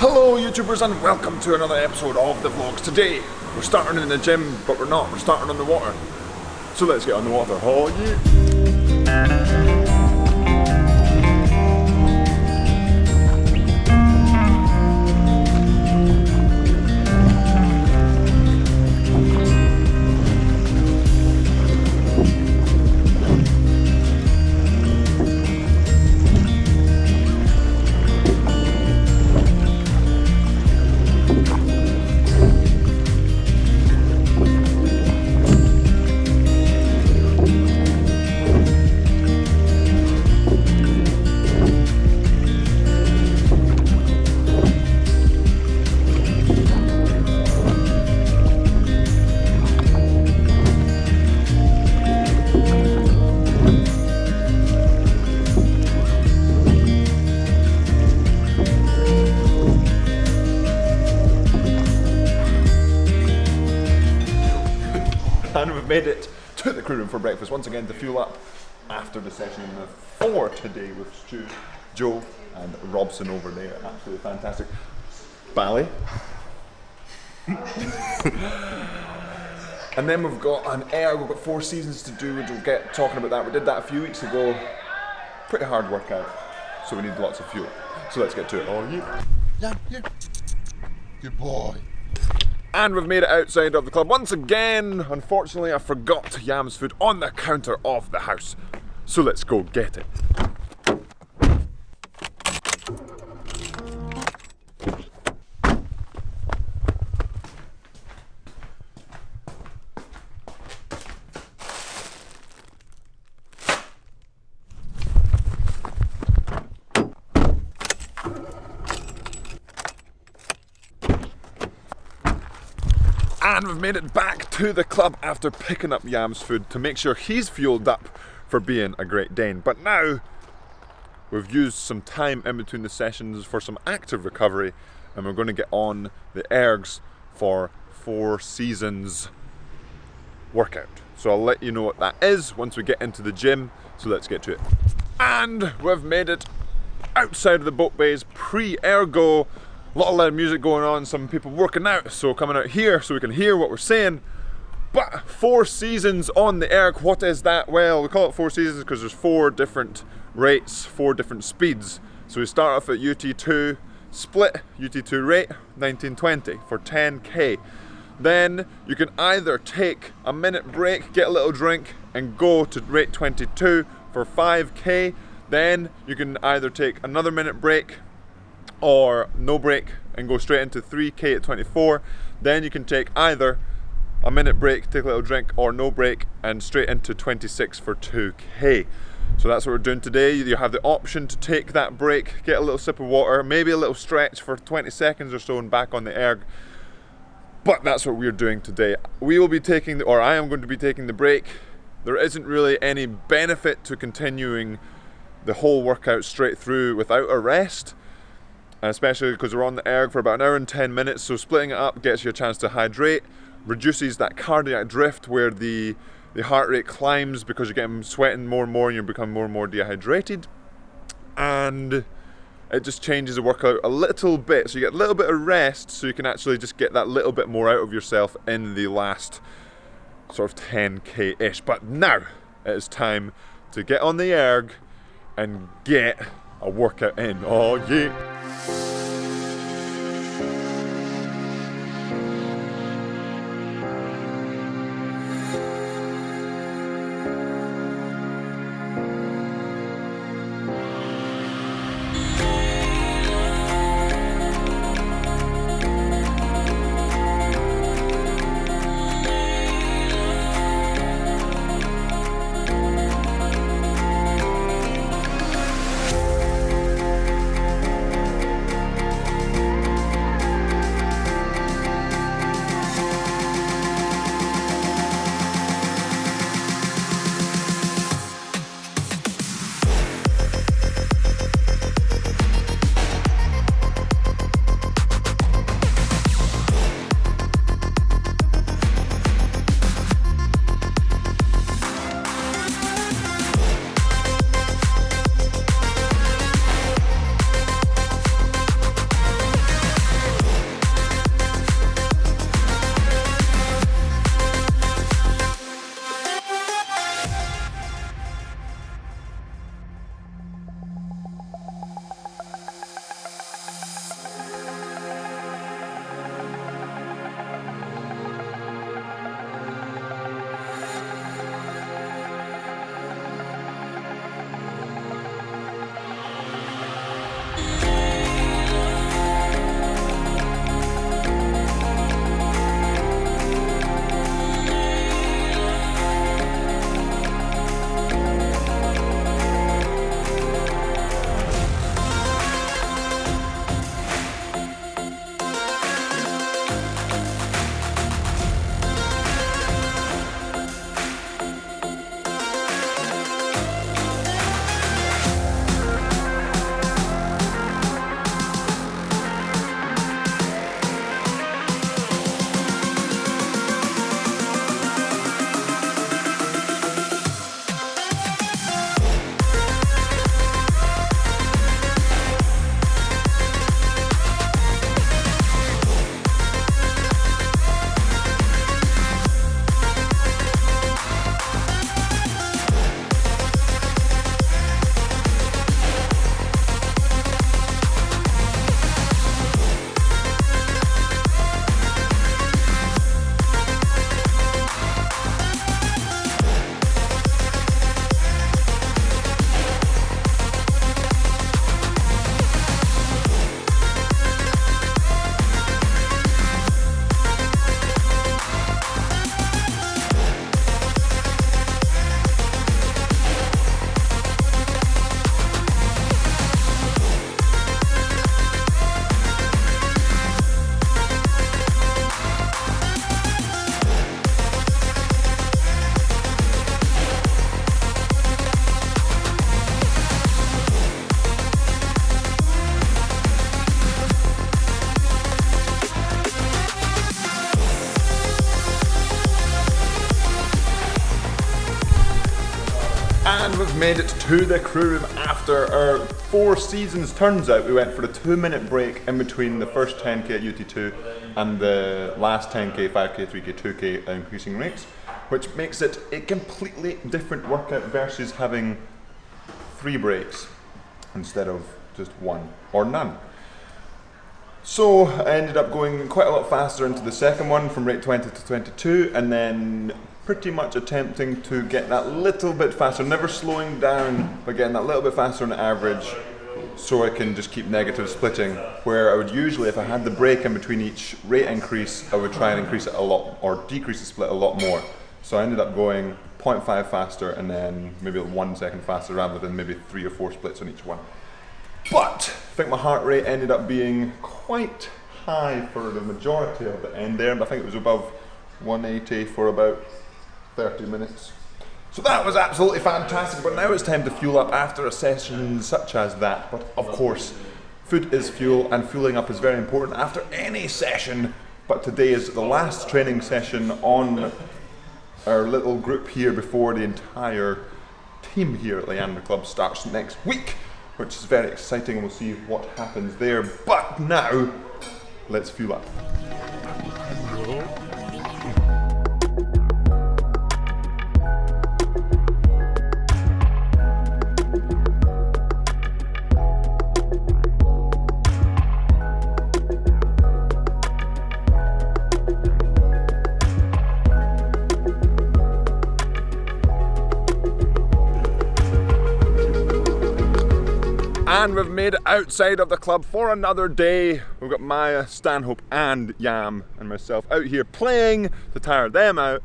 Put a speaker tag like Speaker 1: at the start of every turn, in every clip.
Speaker 1: Hello YouTubers and welcome to another episode of the vlogs. Today we're starting in the gym, but we're not, we're starting on the water. So let's get on the water. Oh yeah! And we've made it to the crew room for breakfast once again to fuel up after the session for today with Stu, Joe and Robson over there. Absolutely fantastic. Bally. And then we've got an ergo, we've got 4 seasons to do, and we'll get talking about that. We did that a few weeks ago. Pretty hard workout, so we need lots of fuel. So let's get to it. Oh yeah.
Speaker 2: Yeah. Good boy.
Speaker 1: And we've made it outside of the club once again. Unfortunately, I forgot Yam's food on the counter of the house. So let's go get it. And we've made it back to the club after picking up Yam's food to make sure he's fueled up for being a Great Dane. But now we've used some time in between the sessions for some active recovery, and we're going to get on the ergs for 4 seasons workout. So I'll let you know what that is once we get into the gym. So let's get to it. And we've made it outside of the boat bays pre-ergo. A lot of loud music going on, some people working out, so coming out here so we can hear what we're saying. But 4 seasons on the erg, what is that? Well, we call it 4 seasons because there's 4 different rates, 4 different speeds. So we start off at UT2 split, UT2 rate, 1920 for 10k. Then you can either take a minute break, get a little drink, and go to rate 22 for 5k. Then you can either take another minute break, or no break and go straight into 3k at 24. Then you can take either a minute break, take a little drink, or no break and straight into 26 for 2k. So that's what we're doing today. You have the option to take that break, get a little sip of water, maybe a little stretch for 20 seconds or so and back on the erg. But that's what we're doing today. We will be taking, or I am going to be taking the break. There isn't really any benefit to continuing the whole workout straight through without a rest. Especially because we're on the erg for about an hour and 10 minutes, so splitting it up gets you a chance to hydrate, reduces that cardiac drift where the heart rate climbs because you're getting sweating more and more and you become more and more dehydrated, and it just changes the workout a little bit, so you get a little bit of rest so you can actually just get that little bit more out of yourself in the last sort of 10k-ish. But now it is time to get on the erg and get a workout in. Oh yeah. made it to the crew room after our 4 seasons. Turns out we went for a 2-minute break in between the first 10k at UT2 and the last 10k, 5k, 3k, 2k increasing rates, which makes it a completely different workout versus having 3 breaks instead of just 1 or none. So I ended up going quite a lot faster into the second one from rate 20 to 22, and then pretty much attempting to get that little bit faster, never slowing down, but getting that little bit faster on average so I can just keep negative splitting, where I would usually, if I had the break in between each rate increase, I would try and increase it a lot, or decrease the split a lot more. So I ended up going 0.5 faster and then maybe 1 second faster rather than maybe 3 or 4 splits on each one. But I think my heart rate ended up being quite high for the majority of the end there, and I think it was above 180 for about 30 minutes. So that was absolutely fantastic, but now it's time to fuel up after a session such as that. But of course, food is fuel, and fueling up is very important after any session. But today is the last training session on our little group here before the entire team here at Leander Club starts next week, which is very exciting, and we'll see what happens there. But now, let's fuel up. And we've made it outside of the club for another day. We've got Maya, Stanhope and Yam and myself out here playing to tire them out.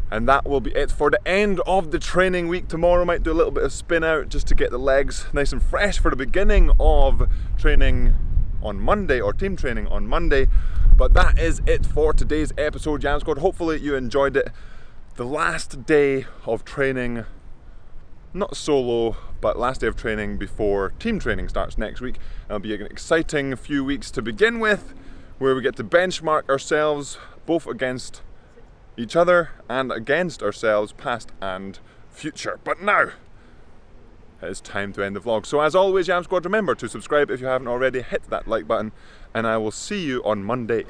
Speaker 1: And that will be it for the end of the training week. Tomorrow might do a little bit of spin out just to get the legs nice and fresh for the beginning of training on Monday, or team training on Monday. But that is it for today's episode, Yam Squad. Hopefully you enjoyed it. The last day of training, not solo, but last day of training before team training starts next week. It'll be an exciting few weeks to begin with, where we get to benchmark ourselves both against each other and against ourselves, past and future. But now, it's time to end the vlog. So as always, Yam Squad, remember to subscribe if you haven't already, hit that like button, and I will see you on Monday.